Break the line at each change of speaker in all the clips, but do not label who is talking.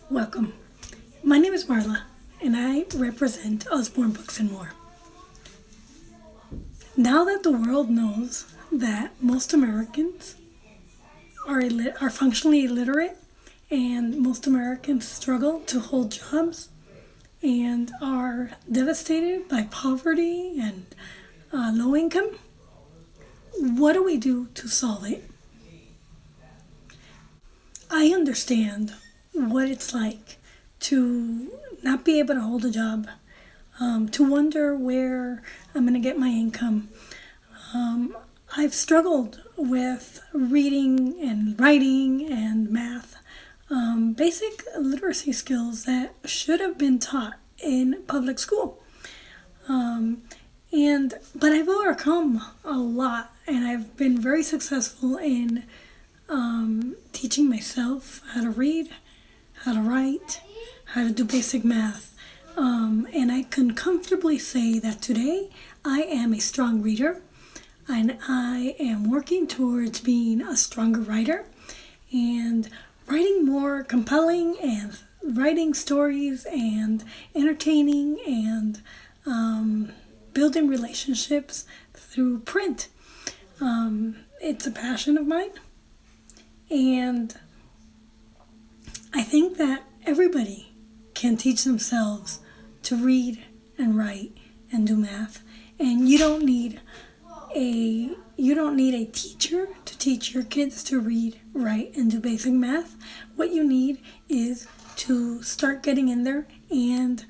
Welcome. My name is Marla, and I represent Osborne Books and More. Now that the world knows that most Americans are functionally illiterate, and most Americans struggle to hold jobs and are devastated by poverty and low income, what do we do to solve it? I understand what it's like to not be able to hold a job, to wonder where I'm going to get my income. I've struggled with reading and writing and math, basic literacy skills that should have been taught in public school. But I've overcome a lot, and I've been very successful in teaching myself how to read, how to write, how to do basic math. And I can comfortably say that today I am a strong reader, and I am working towards being a stronger writer and writing more compelling and writing stories and entertaining and building relationships through print. It's a passion of mine, and I think that everybody can teach themselves to read and write and do math, and you don't need a teacher to teach your kids to read, write, and do basic math. What you need is to start getting in there and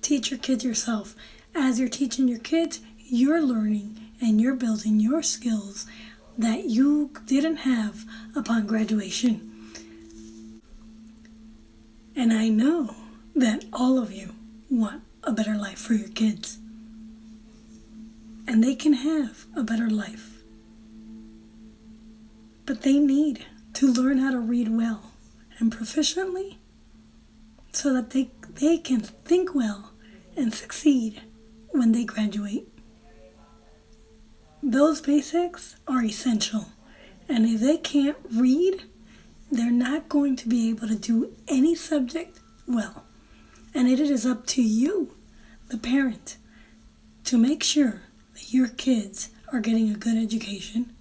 teach your kids yourself. As you're teaching your kids, you're learning and you're building your skills that you didn't have upon graduation. And I know that all of you want a better life for your kids. And they can have a better life. But they need to learn how to read well and proficiently so that they can think well and succeed when they graduate. Those basics are essential. And if they can't read, they're not going to be able to do any subject well. And it is up to you, the parent, to make sure that your kids are getting a good education.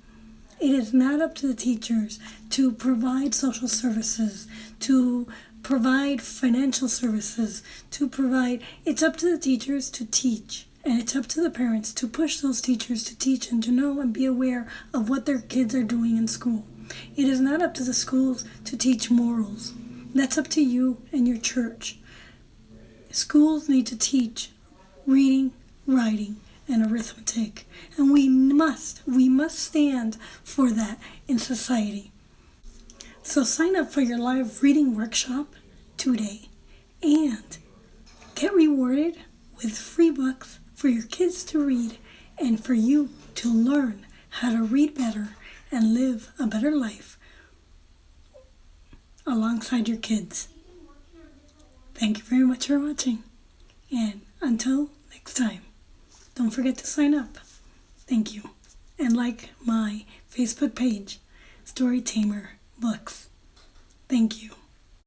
It is not up to the teachers to provide social services, to provide financial services, it's up to the teachers to teach. And it's up to the parents to push those teachers to teach and to know and be aware of what their kids are doing in school. It is not up to the schools to teach morals. That's up to you and your church. Schools need to teach reading, writing, and arithmetic. And we must stand for that in society. So sign up for your live reading workshop today and get rewarded with free books for your kids to read and for you to learn how to read better and live a better life alongside your kids. Thank you very much for watching, and until next time, don't forget to sign up. Thank you. And like my Facebook page, Story Tamer Books. Thank you.